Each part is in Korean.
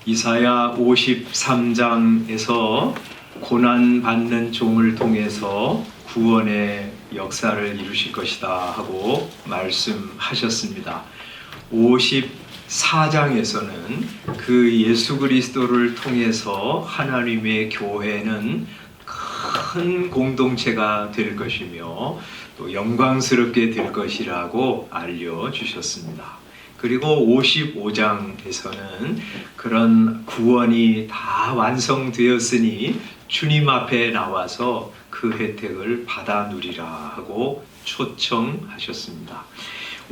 이사야 53장에서 고난받는 종을 통해서 구원의 역사를 이루실 것이다 하고 말씀하셨습니다. 54장에서는 그 예수 그리스도를 통해서 하나님의 교회는 큰 공동체가 될 것이며 또 영광스럽게 될 것이라고 알려주셨습니다. 그리고 55장에서는 그런 구원이 다 완성되었으니 주님 앞에 나와서 그 혜택을 받아 누리라 하고 초청하셨습니다.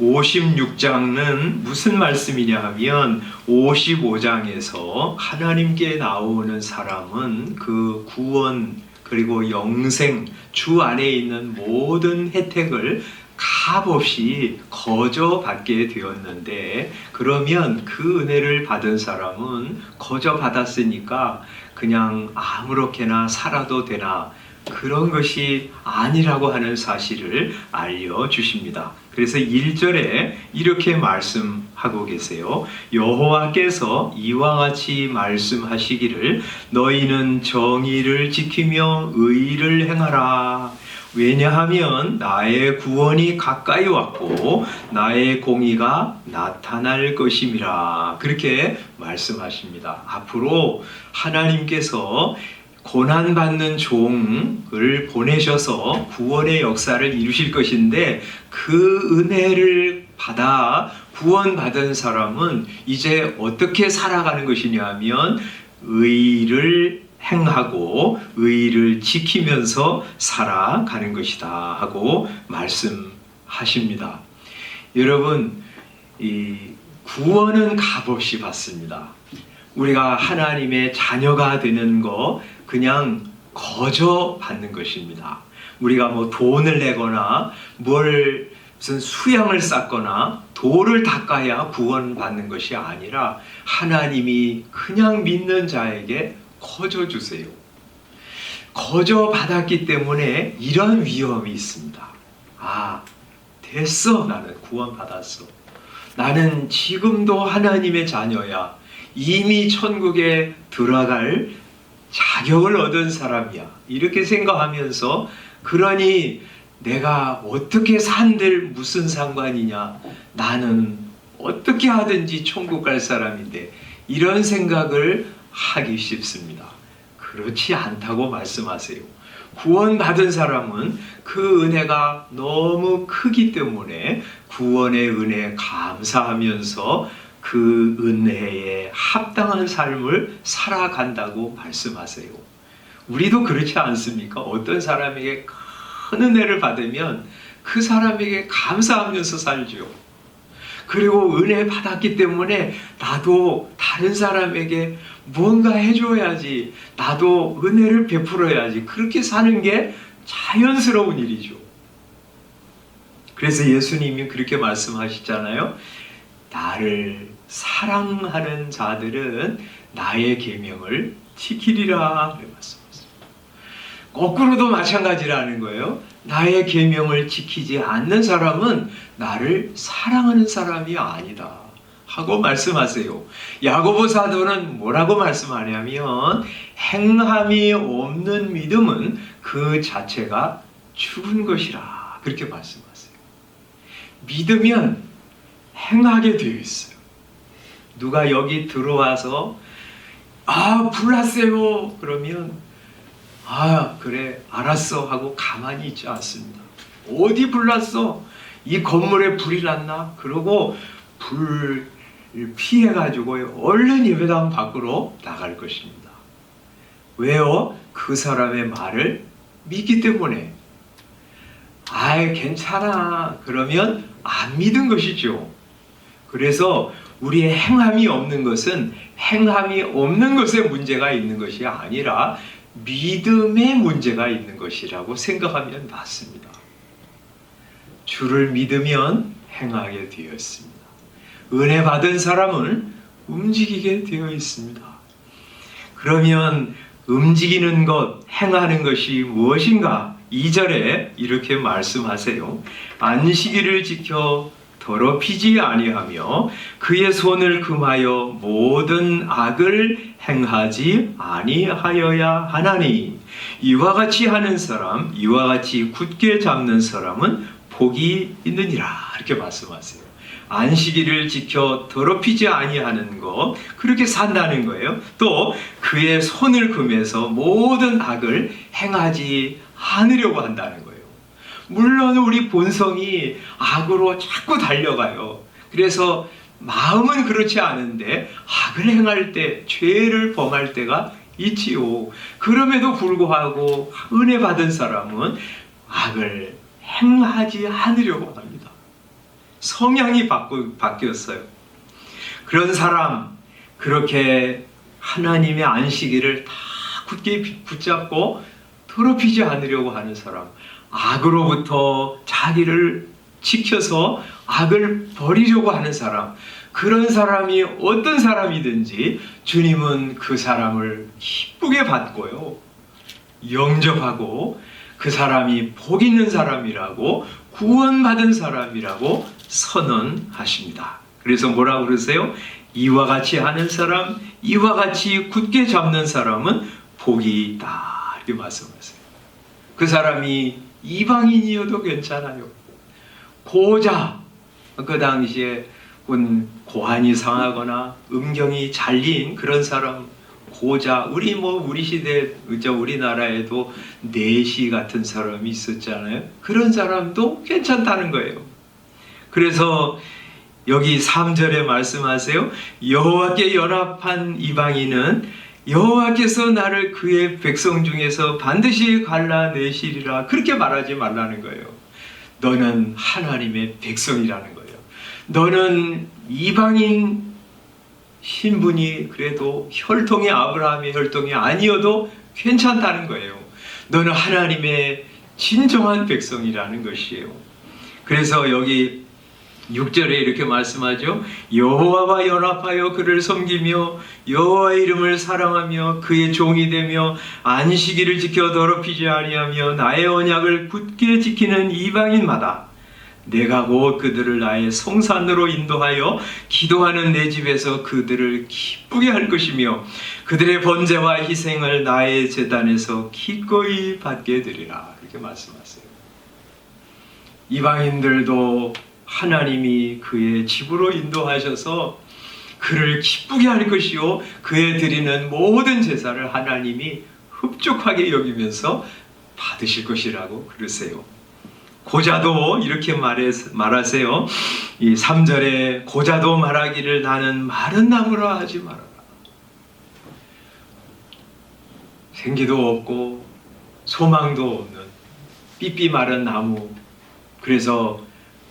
56장은 무슨 말씀이냐 하면 55장에서 하나님께 나오는 사람은 그 구원 그리고 영생 주 안에 있는 모든 혜택을 값없이 거저 받게 되었는데, 그러면 그 은혜를 받은 사람은 거저 받았으니까 그냥 아무렇게나 살아도 되나, 그런 것이 아니라고 하는 사실을 알려주십니다. 그래서 1절에 이렇게 말씀하고 계세요. 여호와께서 이와 같이 말씀하시기를 너희는 정의를 지키며 의를 행하라. 왜냐하면 나의 구원이 가까이 왔고 나의 공의가 나타날 것임이라. 그렇게 말씀하십니다. 앞으로 하나님께서 고난받는 종을 보내셔서 구원의 역사를 이루실 것인데, 그 은혜를 받아 구원받은 사람은 이제 어떻게 살아가는 것이냐 하면 의를 행하고 의를 지키면서 살아가는 것이다 하고 말씀하십니다. 여러분, 이 구원은 값없이 받습니다. 우리가 하나님의 자녀가 되는 거 그냥 거저 받는 것입니다. 우리가 뭐 돈을 내거나 무슨 수양을 쌓거나 도를 닦아야 구원받는 것이 아니라 하나님이 그냥 믿는 자에게 거저 주세요. 거저 받았기 때문에 이런 위험이 있습니다. 아, 됐어. 나는 구원받았어. 나는 지금도 하나님의 자녀야. 이미 천국에 들어갈 자격을 얻은 사람이야. 이렇게 생각하면서, 그러니 내가 어떻게 산들 무슨 상관이냐. 나는 어떻게 하든지 천국 갈 사람인데, 이런 생각을 하기 쉽습니다. 그렇지 않다고 말씀하세요. 구원받은 사람은 그 은혜가 너무 크기 때문에 구원의 은혜에 감사하면서 그 은혜에 합당한 삶을 살아간다고 말씀하세요. 우리도 그렇지 않습니까? 어떤 사람에게 큰 은혜를 받으면 그 사람에게 감사하면서 살죠. 그리고 은혜 받았기 때문에 나도 다른 사람에게 뭔가 해줘야지, 나도 은혜를 베풀어야지, 그렇게 사는 게 자연스러운 일이죠. 그래서 예수님이 그렇게 말씀하시잖아요. 나를 사랑하는 자들은 나의 계명을 지키리라 말씀하셨습니다. 거꾸로도 마찬가지라는 거예요. 나의 계명을 지키지 않는 사람은 나를 사랑하는 사람이 아니다 하고 말씀하세요. 야고보 사도는 뭐라고 말씀하냐면, 행함이 없는 믿음은 그 자체가 죽은 것이라, 그렇게 말씀하세요. 믿으면 행하게 되어 있어요. 누가 여기 들어와서 불났어요 그러면 그래 알았어 하고 가만히 있지 않습니다. 어디 불났어? 이 건물에 불이 났나? 그러고 불을 피해가지고 얼른 예배당 밖으로 나갈 것입니다. 왜요? 그 사람의 말을 믿기 때문에. 괜찮아 그러면 안 믿은 것이죠. 그래서 우리의 행함이 없는 것은 행함이 없는 것에 문제가 있는 것이 아니라 믿음에 문제가 있는 것이라고 생각하면 맞습니다. 주를 믿으면 행하게 되어 있습니다. 은혜 받은 사람은 움직이게 되어 있습니다. 그러면 움직이는 것, 행하는 것이 무엇인가? 2절에 이렇게 말씀하세요. 안식일을 지켜 더럽히지 아니하며 그의 손을 금하여 모든 악을 행하지 아니하여야 하나니 이와 같이 하는 사람, 이와 같이 굳게 잡는 사람은 복이 있느니라. 이렇게 말씀하세요. 안식일을 지켜 더럽히지 아니하는 것, 그렇게 산다는 거예요. 또 그의 손을 금해서 모든 악을 행하지 않으려고 한다는 거예요. 물론 우리 본성이 악으로 자꾸 달려가요. 그래서 마음은 그렇지 않은데 악을 행할 때, 죄를 범할 때가 있지요. 그럼에도 불구하고 은혜 받은 사람은 악을 행하지 않으려고 합니다. 성향이 바뀌었어요. 그런 사람, 그렇게 하나님의 안식일을 다 굳게 붙잡고 더럽히지 않으려고 하는 사람, 악으로부터 자기를 지켜서 악을 버리려고 하는 사람, 그런 사람이 어떤 사람이든지 주님은 그 사람을 기쁘게 받고요, 영접하고 그 사람이 복 있는 사람이라고, 구원받은 사람이라고 선언하십니다. 그래서 뭐라고 그러세요? 이와 같이 하는 사람, 이와 같이 굳게 잡는 사람은 복이 있다. 이렇게 말씀하세요. 그 사람이 이방인이어도 괜찮아요. 고자, 그 당시에 고환이 상하거나 음경이 잘린 그런 사람, 고자, 우리 시대, 우리나라에도 내시 같은 사람이 있었잖아요. 그런 사람도 괜찮다는 거예요. 그래서 여기 3절에 말씀하세요. 여호와께 연합한 이방인은 여호와께서 나를 그의 백성 중에서 반드시 갈라내시리라. 그렇게 말하지 말라는 거예요. 너는 하나님의 백성이라는 거예요. 너는 이방인 신분이 그래도 혈통이 아브라함의 혈통이 아니어도 괜찮다는 거예요. 너는 하나님의 진정한 백성이라는 것이에요. 그래서 여기 6절에 이렇게 말씀하죠. 여호와와 연합하여 그를 섬기며 여호와의 이름을 사랑하며 그의 종이 되며 안식일을 지켜 더럽히지 아니하며 나의 언약을 굳게 지키는 이방인마다 내가 곧 그들을 나의 성산으로 인도하여 기도하는 내 집에서 그들을 기쁘게 할 것이며 그들의 번제와 희생을 나의 제단에서 기꺼이 받게 되리라. 이렇게 말씀하세요. 이방인들도 하나님이 그의 집으로 인도하셔서 그를 기쁘게 할 것이요 그에 드리는 모든 제사를 하나님이 흡족하게 여기면서 받으실 것이라고 그러세요. 고자도 이렇게 말하세요. 이 3절에 고자도 말하기를 나는 마른 나무라 하지 말아라. 생기도 없고 소망도 없는 삐삐 마른 나무. 그래서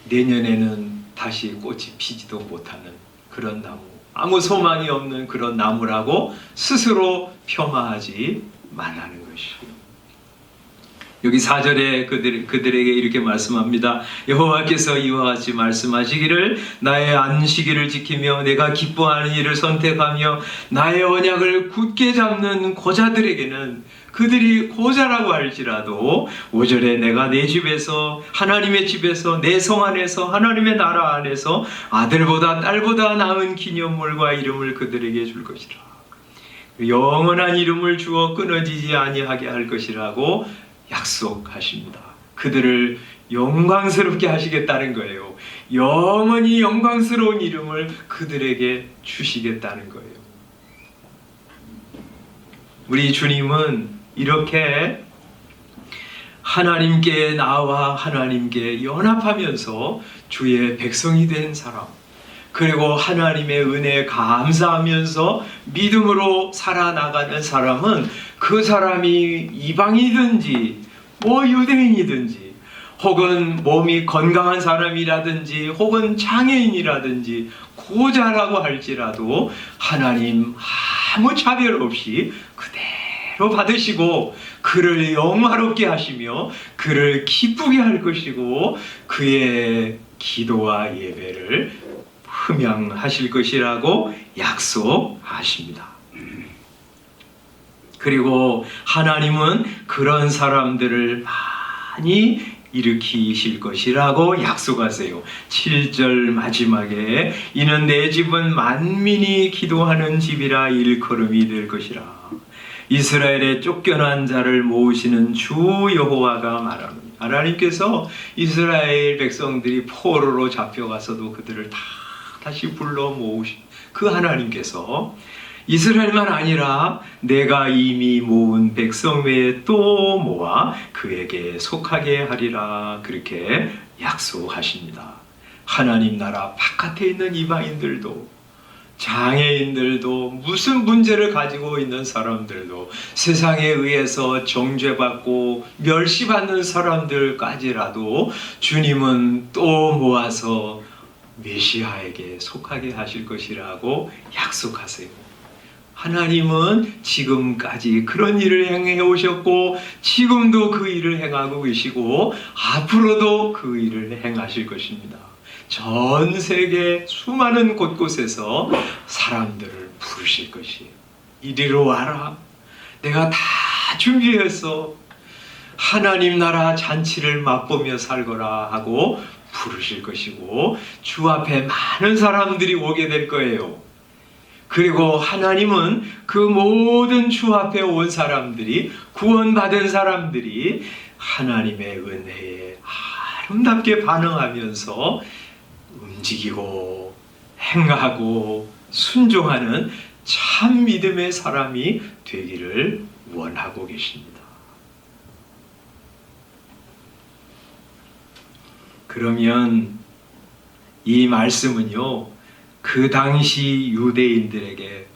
내년에는 다시 꽃이 피지도 못하는 그런 나무, 아무 소망이 없는 그런 나무라고 스스로 폄하하지 말라는 것이에요. 여기 4절에 그들에게 이렇게 말씀합니다. 여호와께서 이와 같이 말씀하시기를 나의 안식일을 지키며 내가 기뻐하는 일을 선택하며 나의 언약을 굳게 잡는 고자들에게는, 그들이 고자라고 할지라도 5절에 내가 내 집에서, 하나님의 집에서, 내 성 안에서, 하나님의 나라 안에서 아들보다 딸보다 나은 기념물과 이름을 그들에게 줄 것이라. 영원한 이름을 주어 끊어지지 아니하게 할 것이라고 약속하십니다. 그들을 영광스럽게 하시겠다는 거예요. 영원히 영광스러운 이름을 그들에게 주시겠다는 거예요. 우리 주님은 이렇게 하나님께 나와 하나님께 연합하면서 주의 백성이 된 사람, 그리고 하나님의 은혜에 감사하면서 믿음으로 살아나가는 사람은 그 사람이 이방이든지 유대인이든지 혹은 몸이 건강한 사람이라든지 혹은 장애인이라든지 고자라고 할지라도 하나님 아무 차별 없이 그대로 받으시고 그를 영화롭게 하시며 그를 기쁘게 할 것이고 그의 기도와 예배를 흠양하실 것이라고 약속하십니다. 그리고 하나님은 그런 사람들을 많이 일으키실 것이라고 약속하세요. 7절 마지막에 이는 내 집은 만민이 기도하는 집이라 일컬음이 될 것이라. 이스라엘의 쫓겨난 자를 모으시는 주 여호와가 말합니다. 하나님께서 이스라엘 백성들이 포로로 잡혀가서도 그들을 다시 불러 모으신 그 하나님께서 이스라엘만 아니라 내가 이미 모은 백성 외에 또 모아 그에게 속하게 하리라, 그렇게 약속하십니다. 하나님 나라 바깥에 있는 이방인들도, 장애인들도, 무슨 문제를 가지고 있는 사람들도, 세상에 의해서 정죄받고 멸시받는 사람들까지라도 주님은 또 모아서 메시아에게 속하게 하실 것이라고 약속하세요. 하나님은 지금까지 그런 일을 행해 오셨고 지금도 그 일을 행하고 계시고 앞으로도 그 일을 행하실 것입니다. 전 세계 수많은 곳곳에서 사람들을 부르실 것이에요. 이리로 와라. 내가 다 준비했어. 하나님 나라 잔치를 맛보며 살거라 하고 부르실 것이고 주 앞에 많은 사람들이 오게 될 거예요. 그리고 하나님은 그 모든 주 앞에 온 사람들이, 구원받은 사람들이 하나님의 은혜에 아름답게 반응하면서 움직이고 행하고 순종하는 참 믿음의 사람이 되기를 원하고 계십니다. 그러면 이 말씀은요, 그 당시 유대인들에게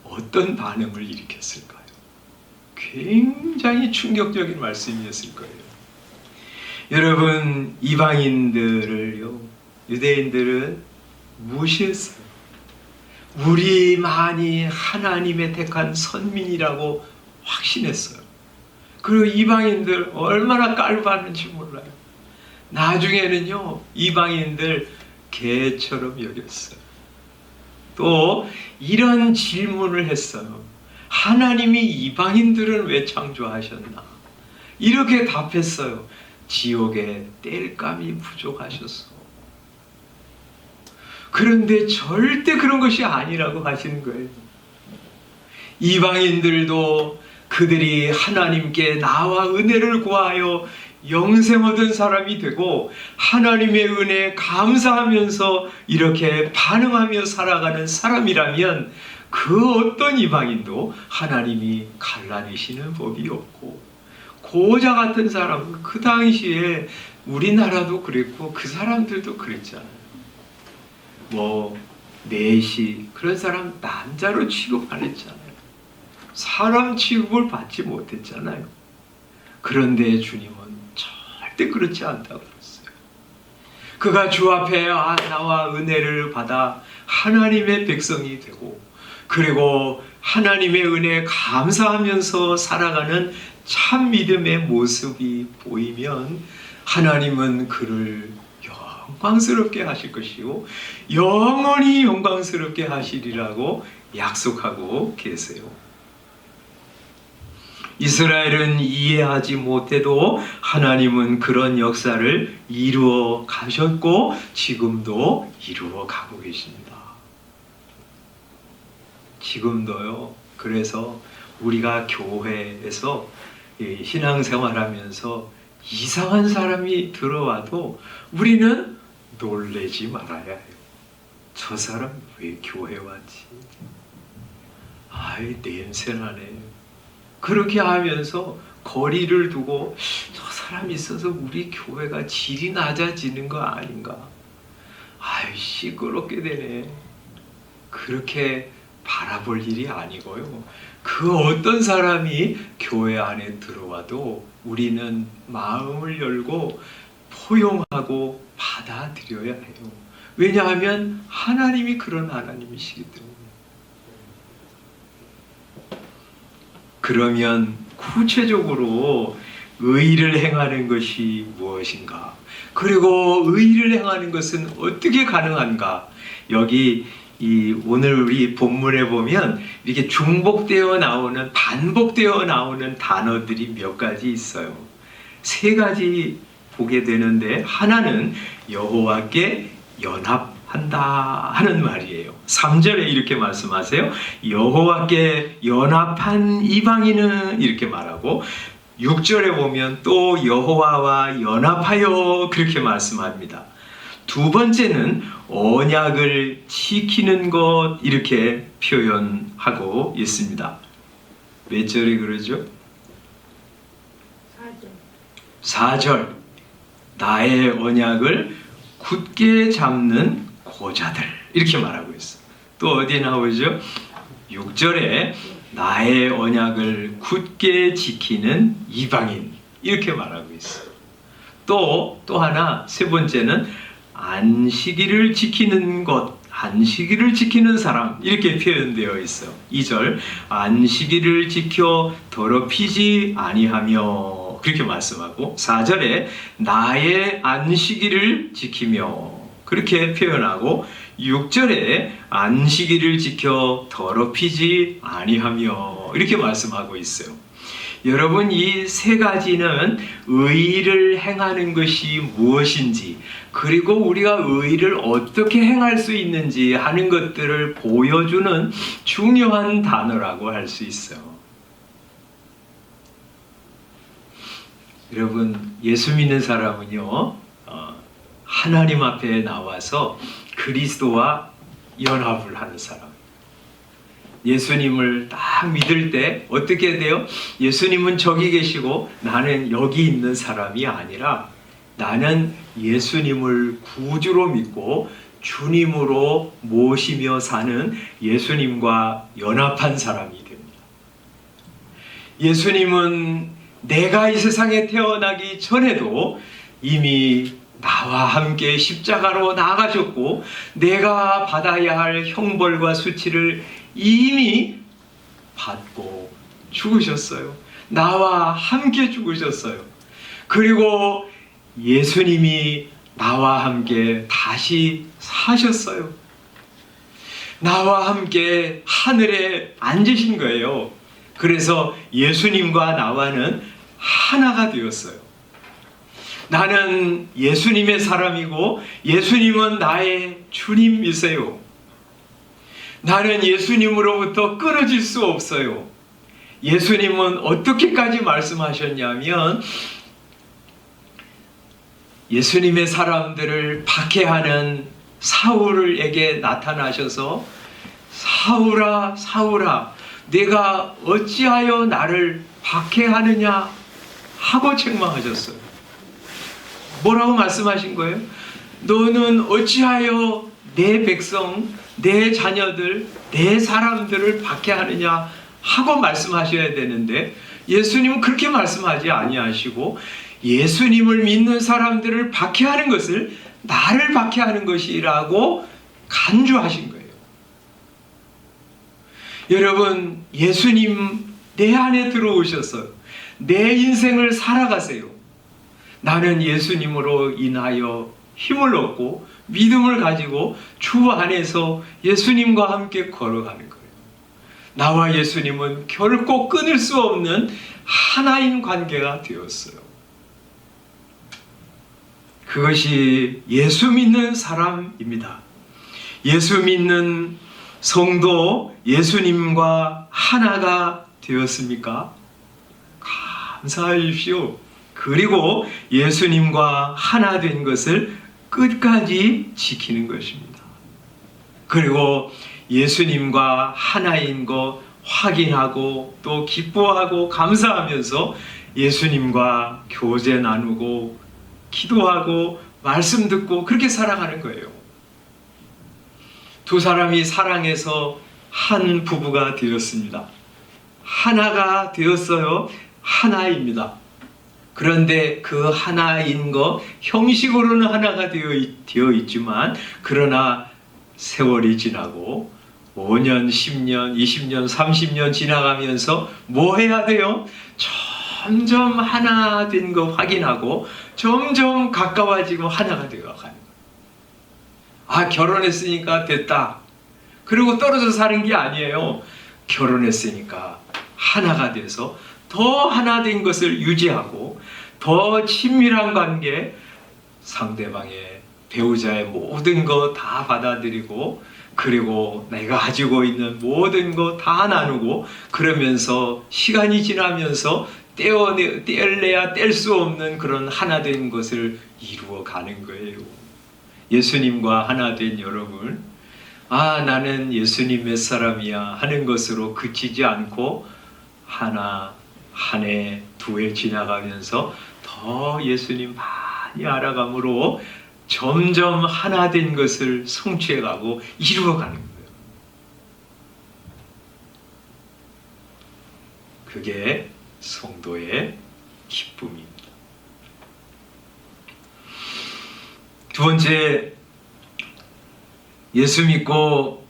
어떤 반응을 일으켰을까요? 굉장히 충격적인 말씀이었을 거예요. 여러분, 이방인들을요, 유대인들은 무시했어요. 우리만이 하나님의 택한 선민이라고 확신했어요. 그리고 이방인들 얼마나 깔봤는지 몰라요. 나중에는요, 이방인들 개처럼 여겼어요. 또 이런 질문을 했어요. 하나님이 이방인들은 왜 창조하셨나? 이렇게 답했어요. 지옥에 땔감이 부족하셨어. 그런데 절대 그런 것이 아니라고 하시는 거예요. 이방인들도 그들이 하나님께 나와 은혜를 구하여 영생 얻은 사람이 되고 하나님의 은혜에 감사하면서 이렇게 반응하며 살아가는 사람이라면 그 어떤 이방인도 하나님이 갈라내시는 법이 없고, 고자 같은 사람은 그 당시에 우리나라도 그랬고 그 사람들도 그랬잖아요. 내시 그런 사람 남자로 취급 안 했잖아요. 사람 취급을 받지 못했잖아요. 그런데 주님은 절대 그렇지 않다고 그랬어요. 그가 주 앞에 나와 은혜를 받아 하나님의 백성이 되고, 그리고 하나님의 은혜에 감사하면서 살아가는 참 믿음의 모습이 보이면 하나님은 그를 영광스럽게 하실 것이요 영원히 영광스럽게 하시리라고 약속하고 계세요. 이스라엘은 이해하지 못해도 하나님은 그런 역사를 이루어 가셨고 지금도 이루어 가고 계십니다. 지금도요. 그래서 우리가 교회에서 신앙생활하면서 이상한 사람이 들어와도 우리는 놀래지 말아야 해요. 저 사람 왜 교회 왔지? 아이, 냄새나네. 그렇게 하면서 거리를 두고 저 사람이 있어서 우리 교회가 질이 낮아지는 거 아닌가? 아이, 시끄럽게 되네. 그렇게 바라볼 일이 아니고요. 그 어떤 사람이 교회 안에 들어와도 우리는 마음을 열고 포용하고 받아들여야 해요. 왜냐하면 하나님이 그런 하나님이시기 때문에. 그러면 구체적으로 의를 행하는 것이 무엇인가? 그리고 의를 행하는 것은 어떻게 가능한가? 여기 오늘 우리 본문에 보면 이렇게 중복되어 나오는, 반복되어 나오는 단어들이 몇 가지 있어요. 세 가지 보게 되는데 하나는 여호와께 연합한다 하는 말이에요. 3절에 이렇게 말씀하세요. 여호와께 연합한 이방인은 이렇게 말하고 6절에 보면 또 여호와와 연합하여 그렇게 말씀합니다. 두 번째는 언약을 지키는 것 이렇게 표현하고 있습니다. 몇 절에 그러죠? 4절. 나의 언약을 굳게 잡는 고자들 이렇게 말하고 있어요. 또 어디에 나오죠? 6절에 나의 언약을 굳게 지키는 이방인 이렇게 말하고 있어요. 또 하나 세 번째는 안식일을 지키는 것, 안식일을 지키는 사람 이렇게 표현되어 있어요. 2절 안식일을 지켜 더럽히지 아니하며 그렇게 말씀하고 4절에 나의 안식일을 지키며 그렇게 표현하고 6절에 안식일을 지켜 더럽히지 아니하며 이렇게 말씀하고 있어요. 여러분 이 세 가지는 의를 행하는 것이 무엇인지 그리고 우리가 의를 어떻게 행할 수 있는지 하는 것들을 보여주는 중요한 단어라고 할 수 있어요. 여러분 예수 믿는 사람은요 하나님 앞에 나와서 그리스도와 연합을 하는 사람. 예수님을 딱 믿을 때 어떻게 돼요? 예수님은 저기 계시고 나는 여기 있는 사람이 아니라 나는 예수님을 구주로 믿고 주님으로 모시며 사는 예수님과 연합한 사람이 됩니다. 예수님은 내가 이 세상에 태어나기 전에도 이미 나와 함께 십자가로 나가셨고 내가 받아야 할 형벌과 수치를 이미 받고 죽으셨어요. 나와 함께 죽으셨어요. 그리고 예수님이 나와 함께 다시 사셨어요. 나와 함께 하늘에 앉으신 거예요. 그래서 예수님과 나와는 하나가 되었어요. 나는 예수님의 사람이고 예수님은 나의 주님이세요. 나는 예수님으로부터 끊어질 수 없어요. 예수님은 어떻게까지 말씀하셨냐면 예수님의 사람들을 박해하는 사울에게 나타나셔서 사울아 사울아 네가 어찌하여 나를 박해하느냐 하고 책망하셨어요. 뭐라고 말씀하신 거예요? 너는 어찌하여 내 백성, 내 자녀들, 내 사람들을 박해하느냐 하고 말씀하셔야 되는데 예수님은 그렇게 말씀하지 아니하시고 예수님을 믿는 사람들을 박해하는 것을 나를 박해하는 것이라고 간주하신 거예요. 여러분, 예수님 내 안에 들어오셔서 내 인생을 살아가세요. 나는 예수님으로 인하여 힘을 얻고 믿음을 가지고 주 안에서 예수님과 함께 걸어가는 거예요. 나와 예수님은 결코 끊을 수 없는 하나인 관계가 되었어요. 그것이 예수 믿는 사람입니다. 예수 믿는 성도 예수님과 하나가 되었습니까? 감사하십시오. 그리고 예수님과 하나 된 것을 끝까지 지키는 것입니다. 그리고 예수님과 하나인 것 확인하고 또 기뻐하고 감사하면서 예수님과 교제 나누고 기도하고 말씀 듣고 그렇게 살아가는 거예요. 두 사람이 사랑해서 한 부부가 되었습니다. 하나가 되었어요. 하나입니다. 그런데 그 하나인 것 형식으로는 하나가 되어 있지만 그러나 세월이 지나고 5년, 10년, 20년, 30년 지나가면서 뭐 해야 돼요? 점점 하나 된 거 확인하고 점점 가까워지고 하나가 되어가는 거예요. 아, 결혼했으니까 됐다. 그리고 떨어져 사는 게 아니에요. 결혼했으니까 하나가 돼서 더 하나 된 것을 유지하고 더 친밀한 관계, 상대방의 배우자의 모든 거 다 받아들이고, 그리고 내가 가지고 있는 모든 거 다 나누고, 그러면서 시간이 지나면서 떼어내야 뗄 수 없는 그런 하나 된 것을 이루어 가는 거예요. 예수님과 하나 된 여러분, 나는 예수님의 사람이야 하는 것으로 그치지 않고 하나, 한 해, 두 해 지나가면서 더 예수님 많이 알아감으로 점점 하나 된 것을 성취해가고 이루어가는 거예요. 그게 성도의 기쁨입니다. 두 번째, 예수 믿고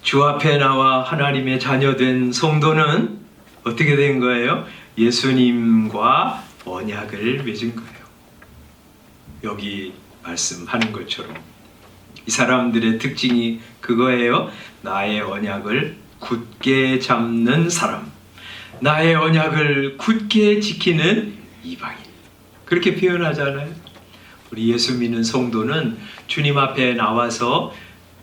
주 앞에 나와 하나님의 자녀된 성도는 어떻게 된 거예요? 예수님과 언약을 맺은 거예요. 여기 말씀하는 것처럼 이 사람들의 특징이 그거예요. 나의 언약을 굳게 잡는 사람, 나의 언약을 굳게 지키는 이방인, 그렇게 표현하잖아요. 우리 예수 믿는 성도는 주님 앞에 나와서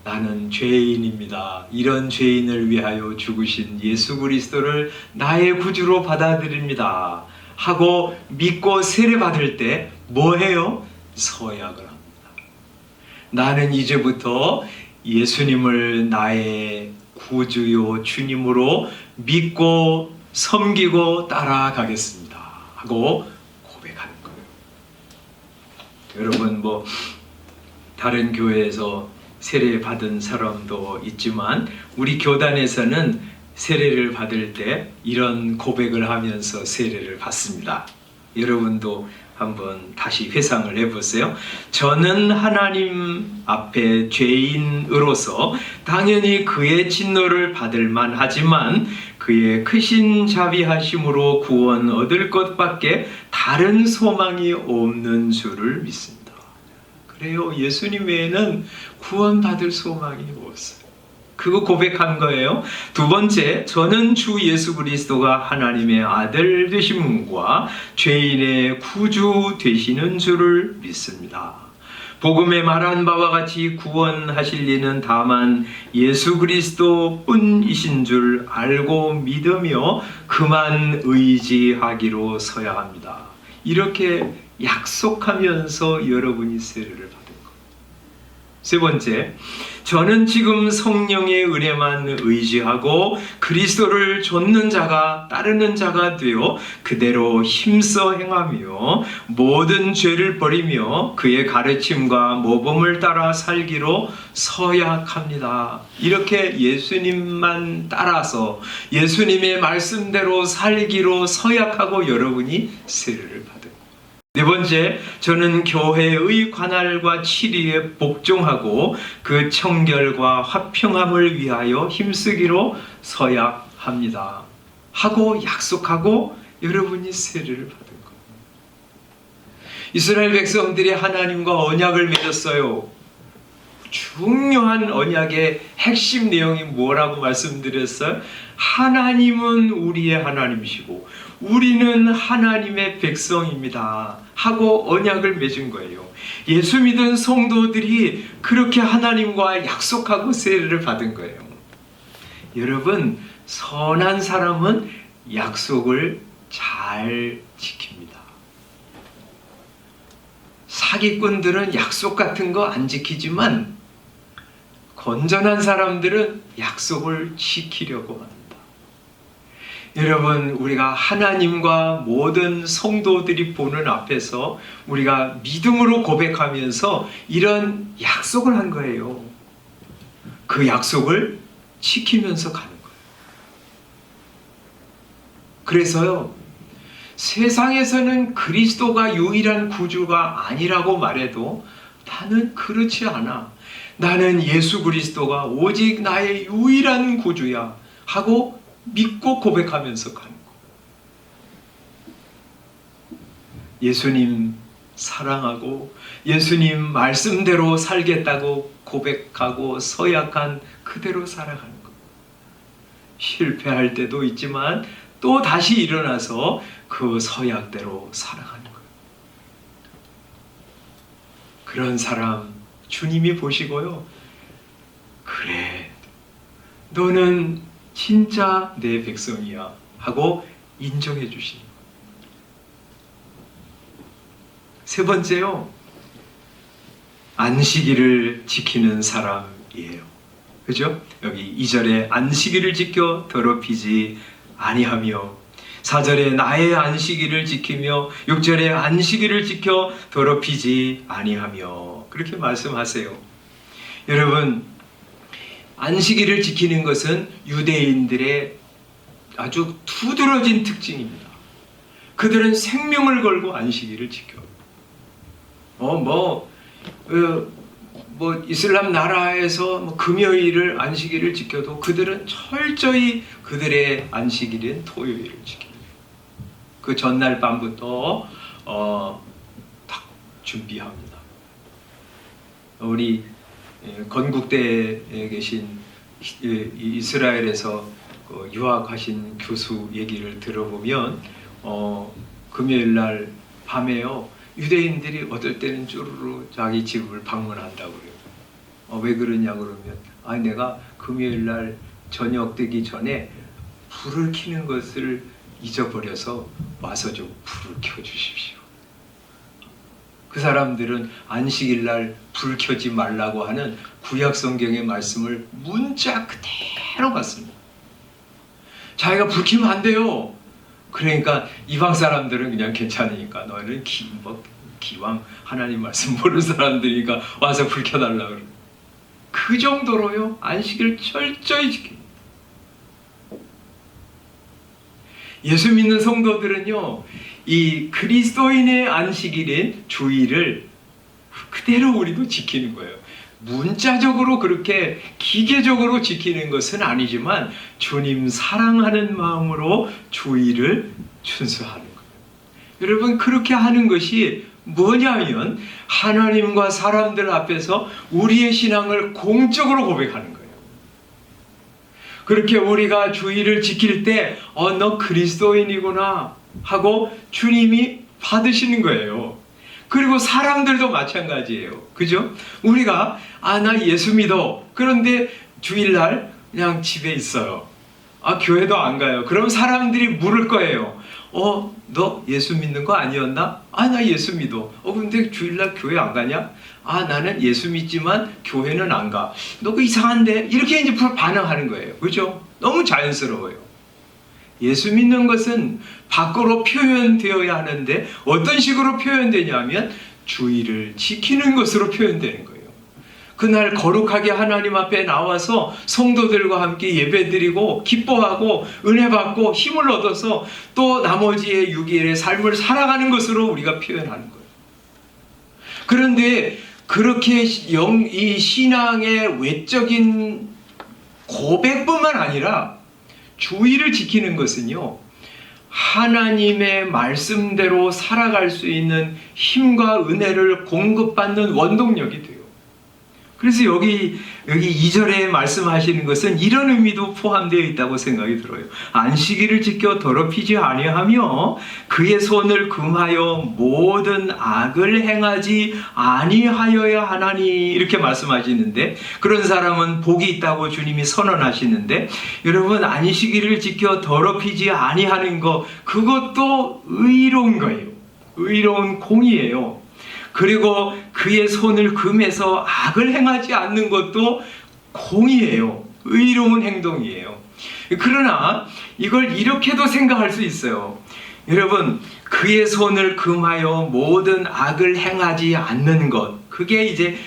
나는 죄인입니다, 이런 죄인을 위하여 죽으신 예수 그리스도를 나의 구주로 받아들입니다 하고 믿고 세례 받을 때 뭐 해요? 서약을 합니다. 나는 이제부터 예수님을 나의 구주요 주님으로 믿고 섬기고 따라가겠습니다 하고 고백하는 거예요. 여러분, 다른 교회에서 세례 받은 사람도 있지만 우리 교단에서는 세례를 받을 때 이런 고백을 하면서 세례를 받습니다. 여러분도 한번 다시 회상을 해보세요. 저는 하나님 앞에 죄인으로서 당연히 그의 진노를 받을 만하지만 그의 크신 자비하심으로 구원 얻을 것밖에 다른 소망이 없는 줄을 믿습니다. 그래요. 예수님 외에는 구원받을 소망이 없어요. 그거 고백한 거예요. 두 번째, 저는 주 예수 그리스도가 하나님의 아들 되심과 죄인의 구주 되시는 줄을 믿습니다. 복음에 말한 바와 같이 구원하실 이는 다만 예수 그리스도 뿐이신 줄 알고 믿으며 그만 의지하기로 서야 합니다. 이렇게 약속하면서 여러분이 세례를 받은 거예요. 세 번째, 저는 지금 성령의 은혜만 의지하고 그리스도를 좇는 자가 따르는 자가 되어 그대로 힘써 행하며 모든 죄를 버리며 그의 가르침과 모범을 따라 살기로 서약합니다. 이렇게 예수님만 따라서 예수님의 말씀대로 살기로 서약하고 여러분이 세례를 받은 거예요. 네 번째, 저는 교회의 관할과 치리에 복종하고 그 청결과 화평함을 위하여 힘쓰기로 서약합니다 하고 약속하고 여러분이 세례를 받은 거예요. 이스라엘 백성들이 하나님과 언약을 맺었어요. 중요한 언약의 핵심 내용이 뭐라고 말씀드렸어요? 하나님은 우리의 하나님이시고 우리는 하나님의 백성입니다 하고 언약을 맺은 거예요. 예수 믿은 성도들이 그렇게 하나님과 약속하고 세례를 받은 거예요. 여러분, 선한 사람은 약속을 잘 지킵니다. 사기꾼들은 약속 같은 거 안 지키지만 건전한 사람들은 약속을 지키려고 합니다. 여러분, 우리가 하나님과 모든 성도들이 보는 앞에서 우리가 믿음으로 고백하면서 이런 약속을 한 거예요. 그 약속을 지키면서 가는 거예요. 그래서요, 세상에서는 그리스도가 유일한 구주가 아니라고 말해도 나는 그렇지 않아. 나는 예수 그리스도가 오직 나의 유일한 구주야 하고 믿고 고백하면서 가는 거예요. 예수님 사랑하고 예수님 말씀대로 살겠다고 고백하고 서약한 그대로 살아가는 거예요. 실패할 때도 있지만 또 다시 일어나서 그 서약대로 살아가는 거예요. 그런 사람 주님이 보시고요. 그래, 너는 진짜 내 백성이야 하고 인정해 주시는 거예요. 세 번째요, 안식일을 지키는 사람이에요. 그죠? 여기 2절에 안식일을 지켜 더럽히지 아니하며, 4절에 나의 안식일을 지키며, 6절에 안식일을 지켜 더럽히지 아니하며, 그렇게 말씀하세요. 여러분, 안식일을 지키는 것은 유대인들의 아주 두드러진 특징입니다. 그들은 생명을 걸고 안식일을 지켜요. 이슬람 나라에서 금요일을 안식일을 지켜도 그들은 철저히 그들의 안식일인 토요일을 지킵니다. 그 전날 밤부터 딱 준비합니다. 우리 건국대에 계신 이스라엘에서 유학하신 교수 얘기를 들어보면 금요일 날 밤에요, 유대인들이 어떨 때는 쭈루루 자기 집을 방문한다고 그래요. 왜 그러냐 그러면, 내가 금요일 날 저녁 되기 전에 불을 켜는 것을 잊어버려서 와서 좀 불을 켜주십시오. 그 사람들은 안식일 날 불 켜지 말라고 하는 구약 성경의 말씀을 문자 그대로 받습니다. 자기가 불 켜면 안 돼요. 그러니까 이방 사람들은 그냥 괜찮으니까, 너희는 기왕 하나님 말씀 모르는 사람들이니까 와서 불 켜달라 그래요. 그 정도로요, 안식일을 철저히 지킵니다. 예수 믿는 성도들은요, 이 그리스도인의 안식일인 주일을 그대로 우리도 지키는 거예요. 문자적으로 그렇게 기계적으로 지키는 것은 아니지만 주님 사랑하는 마음으로 주일을 준수하는 거예요. 여러분, 그렇게 하는 것이 뭐냐면 하나님과 사람들 앞에서 우리의 신앙을 공적으로 고백하는 거예요. 그렇게 우리가 주일을 지킬 때 너 그리스도인이구나 하고 주님이 받으시는 거예요. 그리고 사람들도 마찬가지예요. 그죠? 우리가 나 예수 믿어. 그런데 주일날 그냥 집에 있어요. 교회도 안 가요. 그럼 사람들이 물을 거예요. 너 예수 믿는 거 아니었나? 나 예수 믿어. 근데 주일날 교회 안 가냐? 나는 예수 믿지만 교회는 안 가. 너 그 이상한데? 이렇게 이제 반응하는 거예요. 그죠? 너무 자연스러워요. 예수 믿는 것은 밖으로 표현되어야 하는데 어떤 식으로 표현되냐면 주일을 지키는 것으로 표현되는 거예요. 그날 거룩하게 하나님 앞에 나와서 성도들과 함께 예배드리고 기뻐하고 은혜 받고 힘을 얻어서 또 나머지의 6일의 삶을 살아가는 것으로 우리가 표현하는 거예요. 그런데 그렇게 이 신앙의 외적인 고백뿐만 아니라 주일을 지키는 것은요, 하나님의 말씀대로 살아갈 수 있는 힘과 은혜를 공급받는 원동력이 돼요. 그래서 여기 2절에 말씀하시는 것은 이런 의미도 포함되어 있다고 생각이 들어요. 안식일을 지켜 더럽히지 아니하며 그의 손을 금하여 모든 악을 행하지 아니하여야 하나니, 이렇게 말씀하시는데, 그런 사람은 복이 있다고 주님이 선언하시는데, 여러분, 안식일을 지켜 더럽히지 아니하는 것, 그것도 의로운 거예요. 의로운 공의예요. 그리고 그의 손을 금해서 악을 행하지 않는 것도 공의예요. 의로운 행동이에요. 그러나 이걸 이렇게도 생각할 수 있어요. 여러분, 그의 손을 금하여 모든 악을 행하지 않는 것, 그게 이제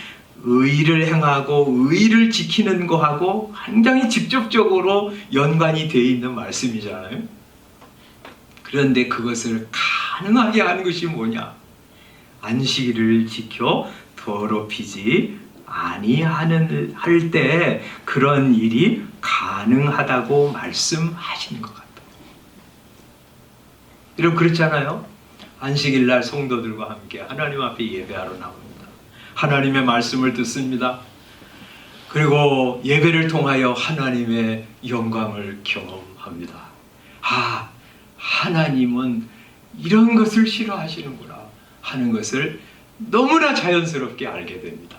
의를 행하고 의를 지키는 거하고 굉장히 직접적으로 연관이 되어 있는 말씀이잖아요. 그런데 그것을 가능하게 하는 것이 뭐냐? 안식일을 지켜 더럽히지 아니하는 할 때 그런 일이 가능하다고 말씀하시는 것 같아요. 여러분, 그렇잖아요. 안식일 날 성도들과 함께 하나님 앞에 예배하러 나옵니다. 하나님의 말씀을 듣습니다. 그리고 예배를 통하여 하나님의 영광을 경험합니다. 하나님은 이런 것을 싫어하시는구나 하는 것을 너무나 자연스럽게 알게 됩니다.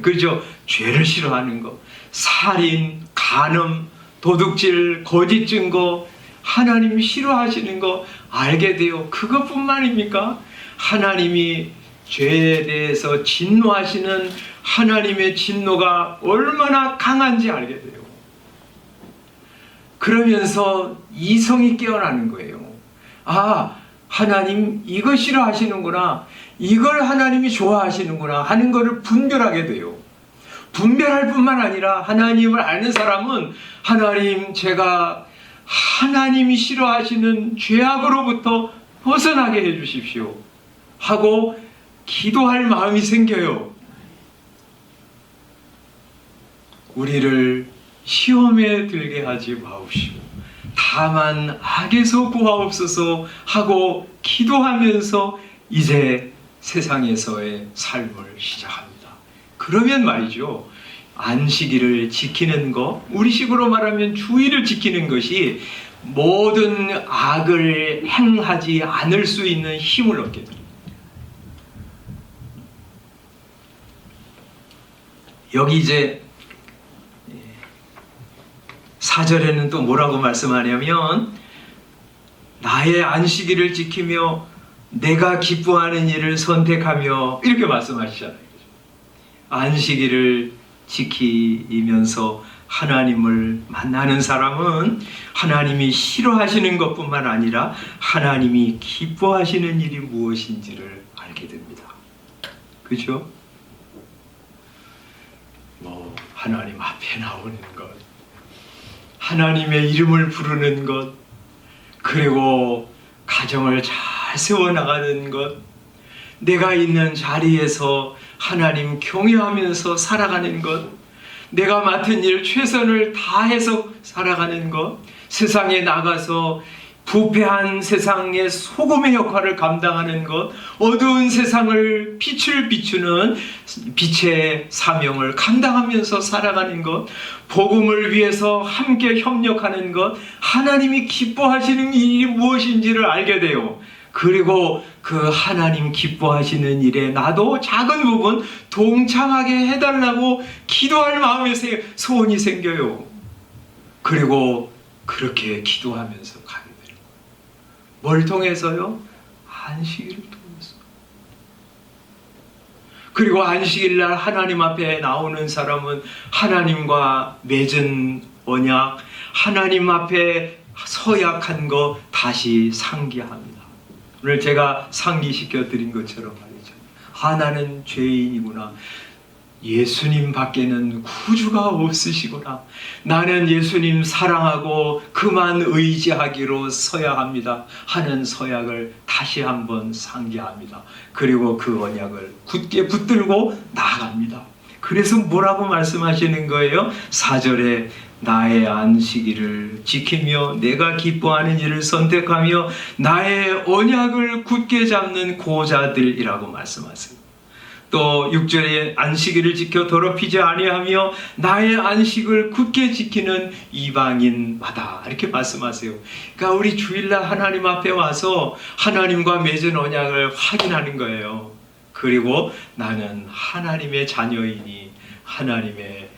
그죠? 죄를 싫어하는 거, 살인, 간음, 도둑질, 거짓 증거, 하나님이 싫어하시는 거 알게 돼요. 그것뿐만입니까? 하나님이 죄에 대해서 진노하시는 하나님의 진노가 얼마나 강한지 알게 돼요. 그러면서 이성이 깨어나는 거예요. 아, 하나님 이거 싫어하시는구나, 이걸 하나님이 좋아하시는구나 하는 것을 분별하게 돼요. 분별할 뿐만 아니라 하나님을 아는 사람은 하나님, 제가 하나님이 싫어하시는 죄악으로부터 벗어나게 해주십시오 하고 기도할 마음이 생겨요. 우리를 시험에 들게 하지 마옵시고 다만 악에서 구하옵소서 하고 기도하면서 이제 세상에서의 삶을 시작합니다. 그러면 말이죠, 안식일을 지키는 것, 우리식으로 말하면 주의를 지키는 것이 모든 악을 행하지 않을 수 있는 힘을 얻게 됩니다. 여기 이제 4절에는 또 뭐라고 말씀하냐면, 나의 안식일을 지키며 내가 기뻐하는 일을 선택하며, 이렇게 말씀하시잖아요. 안식일을 지키면서 하나님을 만나는 사람은 하나님이 싫어하시는 것뿐만 아니라 하나님이 기뻐하시는 일이 무엇인지를 알게 됩니다. 그죠? 하나님 앞에 나오는 것, 하나님의 이름을 부르는 것, 그리고 가정을 잘 세워나가는 것, 내가 있는 자리에서 하나님 경외하면서 살아가는 것, 내가 맡은 일 최선을 다해서 살아가는 것, 세상에 나가서 부패한 세상의 소금의 역할을 감당하는 것, 어두운 세상을 빛을 비추는 빛의 사명을 감당하면서 살아가는 것, 복음을 위해서 함께 협력하는 것, 하나님이 기뻐하시는 일이 무엇인지를 알게 돼요. 그리고 그 하나님 기뻐하시는 일에 나도 작은 부분 동참하게 해달라고 기도할 마음의 소원이 생겨요. 그리고 그렇게 기도하면서 가게 돼요. 뭘 통해서요? 안식일을 통해서. 그리고 안식일날 하나님 앞에 나오는 사람은 하나님과 맺은 언약, 하나님 앞에 서약한 거 다시 상기합니다. 오늘 제가 상기시켜 드린 것처럼 말이죠. 아, 나는 죄인이구나. 예수님 밖에는 구주가 없으시구나. 나는 예수님 사랑하고 그만 의지하기로 서야 합니다 하는 서약을 다시 한번 상기합니다. 그리고 그 언약을 굳게 붙들고 나아갑니다. 그래서 뭐라고 말씀하시는 거예요? 4절에 나의 안식일을 지키며 내가 기뻐하는 일을 선택하며 나의 언약을 굳게 잡는 고자들이라고 말씀하세요. 또 6절에 안식일을 지켜 더럽히지 아니하며 나의 안식을 굳게 지키는 이방인마다, 이렇게 말씀하세요. 그러니까 우리 주일날 하나님 앞에 와서 하나님과 맺은 언약을 확인하는 거예요. 그리고 나는 하나님의 자녀이니 하나님의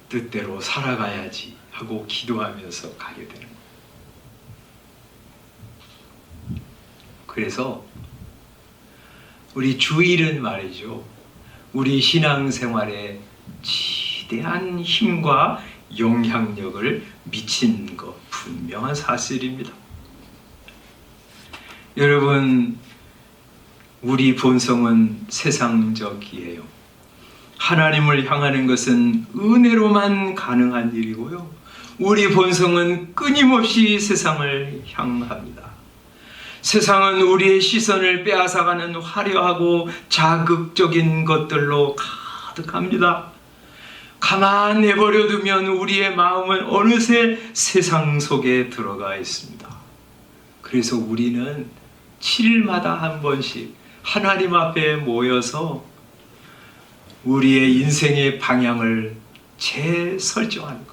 뜻대로 살아가야지 하고 기도하면서 가게 되는 거예요. 그래서 우리 주일은 말이죠, 우리 신앙생활에 지대한 힘과 영향력을 미친 것 분명한 사실입니다. 여러분, 우리 본성은 세상적이에요. 하나님을 향하는 것은 은혜로만 가능한 일이고요, 우리 본성은 끊임없이 세상을 향합니다. 세상은 우리의 시선을 빼앗아가는 화려하고 자극적인 것들로 가득합니다. 가만 내버려 두면 우리의 마음은 어느새 세상 속에 들어가 있습니다. 그래서 우리는 7일마다 한 번씩 하나님 앞에 모여서 우리의 인생의 방향을 재설정하는 겁니다.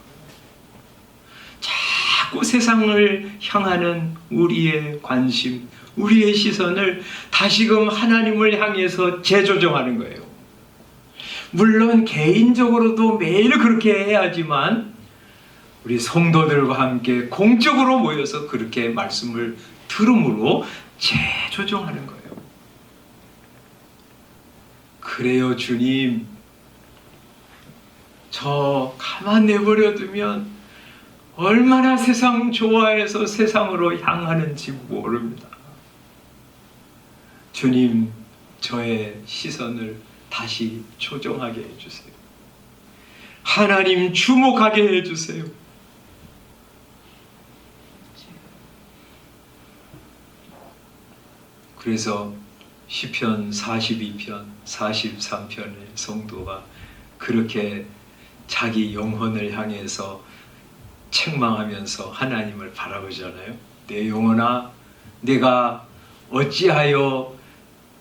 자꾸 세상을 향하는 우리의 관심, 우리의 시선을 다시금 하나님을 향해서 재조정하는 거예요. 물론 개인적으로도 매일 그렇게 해야지만 우리 성도들과 함께 공적으로 모여서 그렇게 말씀을 들음으로 재조정하는 거예요. 그래요, 주님. 저 가만 내버려 두면 얼마나 세상 좋아해서 세상으로 향하는지 모릅니다. 주님, 저의 시선을 다시 조정하게 해주세요. 하나님 주목하게 해주세요. 그래서 시편 42편, 43편의 성도가 그렇게 자기 영혼을 향해서 책망하면서 하나님을 바라보잖아요. 내 영혼아, 내가 어찌하여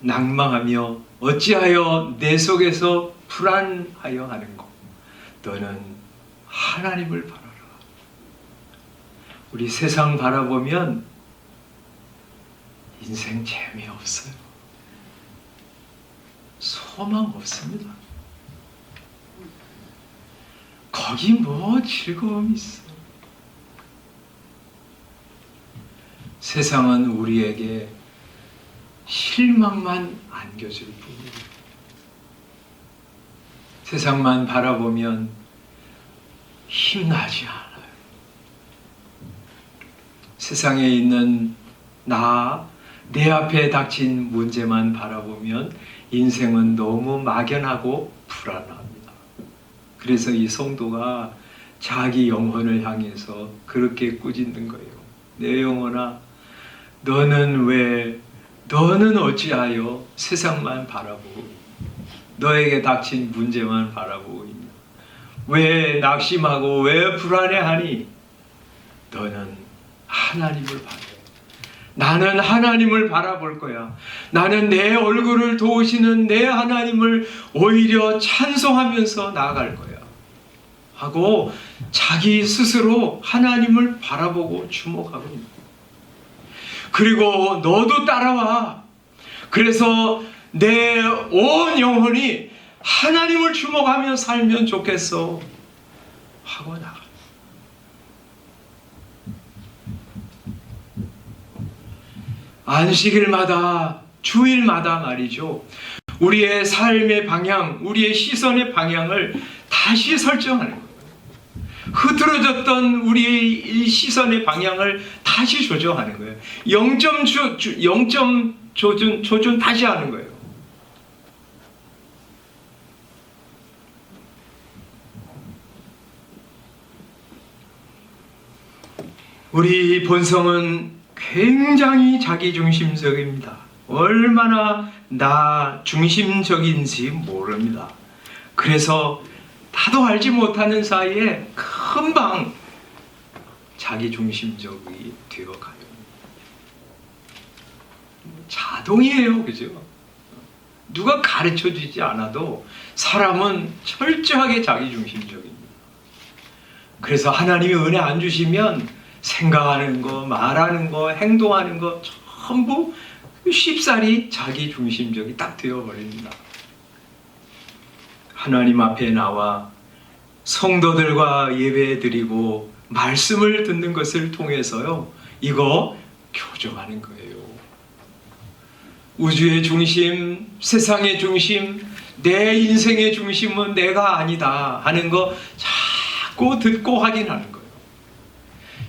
낭망하며 어찌하여 내 속에서 불안하여 하는고. 너는 하나님을 바라라. 우리 세상 바라보면 인생 재미없어요. 소망 없습니다. 거기 뭐 즐거움이 있어. 세상은 우리에게 실망만 안겨줄 뿐이에요. 세상만 바라보면 힘나지 않아요. 세상에 있는 내 앞에 닥친 문제만 바라보면 인생은 너무 막연하고 불안합니다. 그래서 이 성도가 자기 영혼을 향해서 그렇게 꾸짖는 거예요. 내 영혼아, 너는 어찌하여 세상만 바라보고 너에게 닥친 문제만 바라보고 있냐? 왜 낙심하고 왜 불안해하니? 너는 하나님을 바라. 나는 하나님을 바라볼 거야. 나는 내 얼굴을 도우시는 내 하나님을 오히려 찬송하면서 나아갈 거야. 하고 자기 스스로 하나님을 바라보고 주목하고 있는 거야. 그리고 너도 따라와. 그래서 내 온 영혼이 하나님을 주목하며 살면 좋겠어. 하고 나가. 안식일마다, 주일마다 말이죠. 우리의 삶의 방향, 우리의 시선의 방향을 다시 설정하는 거예요. 흐트러졌던 우리의 시선의 방향을 다시 조정하는 거예요. 0점 조준 다시 하는 거예요. 우리 본성은 굉장히 자기중심적입니다. 얼마나 나 중심적인지 모릅니다. 그래서 나도 알지 못하는 사이에 금방 자기중심적이 되어가요. 자동이에요, 그죠? 누가 가르쳐주지 않아도 사람은 철저하게 자기중심적입니다. 그래서 하나님이 은혜 안 주시면 생각하는 거, 말하는 거, 행동하는 거 전부 쉽사리 자기중심적이 딱 되어버립니다. 하나님 앞에 나와 성도들과 예배드리고 말씀을 듣는 것을 통해서요, 이거 교정하는 거예요. 우주의 중심, 세상의 중심, 내 인생의 중심은 내가 아니다 하는 거 자꾸 듣고 확인하는 거예요.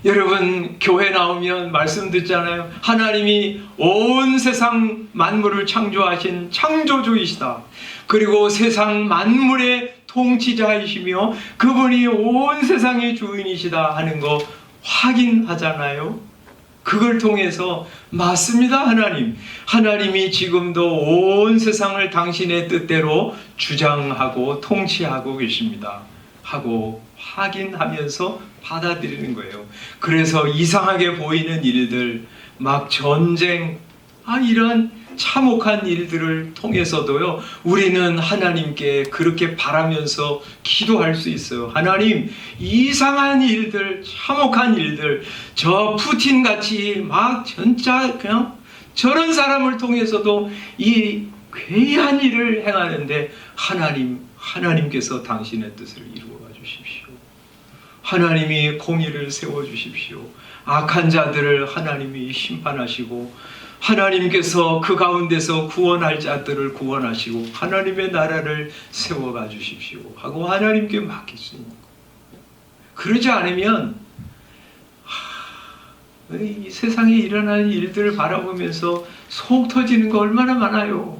여러분, 교회 나오면 말씀 듣잖아요. 하나님이 온 세상 만물을 창조하신 창조주이시다. 그리고 세상 만물의 통치자이시며 그분이 온 세상의 주인이시다 하는 거 확인하잖아요. 그걸 통해서 맞습니다, 하나님. 하나님이 지금도 온 세상을 당신의 뜻대로 주장하고 통치하고 계십니다. 하고 확인하면서 받아들이는 거예요. 그래서 이상하게 보이는 일들, 막 전쟁, 이런 참혹한 일들을 통해서도요, 우리는 하나님께 그렇게 바라면서 기도할 수 있어요. 하나님, 이상한 일들, 참혹한 일들, 저 푸틴 같이 막 진짜 그냥 저런 사람을 통해서도 이 괴이한 일을 행하는데 하나님께서 당신의 뜻을 이루어 주십시오. 하나님이 공의를 세워 주십시오. 악한 자들을 하나님이 심판하시고 하나님께서 그 가운데서 구원할 자들을 구원하시고 하나님의 나라를 세워가 주십시오 하고 하나님께 맡기십니다. 그러지 않으면 이 세상에 일어나는 일들을 바라보면서 속 터지는 거 얼마나 많아요.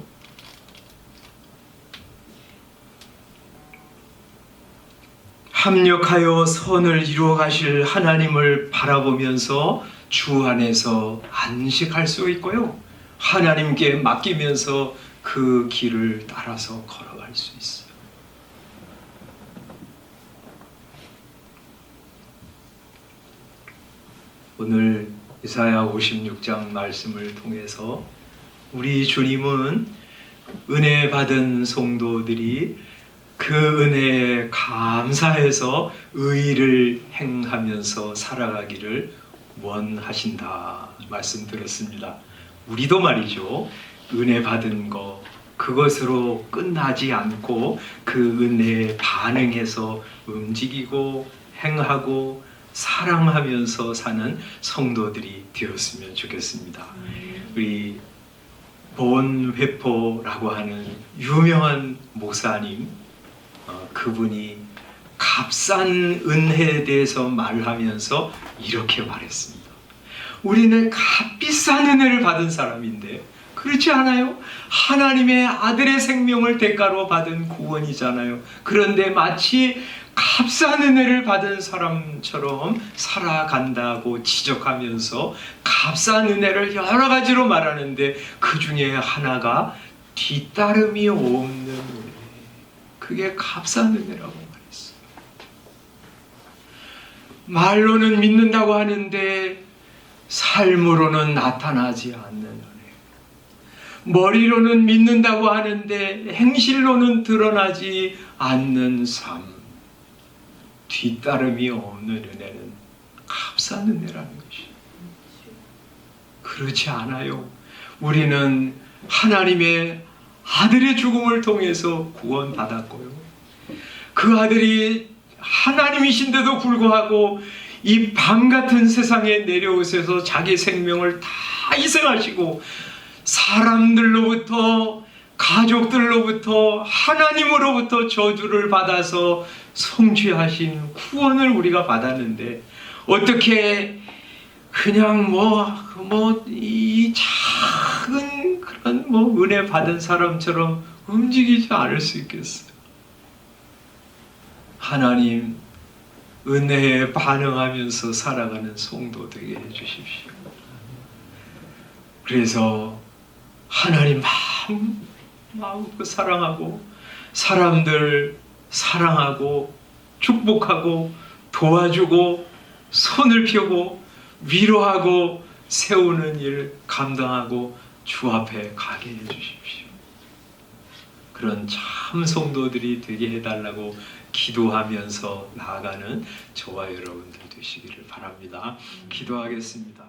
합력하여 선을 이루어 가실 하나님을 바라보면서 주 안에서 안식할 수 있고요. 하나님께 맡기면서 그 길을 따라서 걸어갈 수 있어요. 오늘 이사야 56장 말씀을 통해서 우리 주님은 은혜 받은 성도들이 그 은혜에 감사해서 의를 행하면서 살아가기를 원하신다 말씀드렸습니다. 우리도 말이죠. 은혜 받은 거 그것으로 끝나지 않고 그 은혜에 반응해서 움직이고 행하고 사랑하면서 사는 성도들이 되었으면 좋겠습니다. 우리 본회포라고 하는 유명한 목사님, 그분이 값싼 은혜에 대해서 말하면서 이렇게 말했습니다. 우리는 값비싼 은혜를 받은 사람인데 그렇지 않아요? 하나님의 아들의 생명을 대가로 받은 구원이잖아요. 그런데 마치 값싼 은혜를 받은 사람처럼 살아간다고 지적하면서 값싼 은혜를 여러 가지로 말하는데 그 중에 하나가 뒤따름이 없는 은혜. 그게 값싼 은혜라고 말했어요. 말로는 믿는다고 하는데 삶으로는 나타나지 않는 은혜. 머리로는 믿는다고 하는데 행실로는 드러나지 않는 삶. 뒤따름이 없는 은혜는 값싼 은혜라는 것이에요. 그렇지 않아요. 우리는 하나님의 아들의 죽음을 통해서 구원받았고요. 그 아들이 하나님이신데도 불구하고 이 밤같은 세상에 내려오셔서 자기 생명을 다 희생하시고 사람들로부터 가족들로부터 하나님으로부터 저주를 받아서 성취하신 구원을 우리가 받았는데 어떻게 그냥 이 작은 그런 은혜 받은 사람처럼 움직이지 않을 수 있겠어요? 하나님 은혜에 반응하면서 살아가는 성도 되게 해주십시오. 그래서 하나님 마음껏 사랑하고 사람들 사랑하고 축복하고 도와주고 손을 펴고 위로하고 세우는 일 감당하고 주 앞에 가게 해주십시오. 그런 참 성도들이 되게 해달라고 기도하면서 나아가는 저와 여러분들 되시기를 바랍니다. 기도하겠습니다.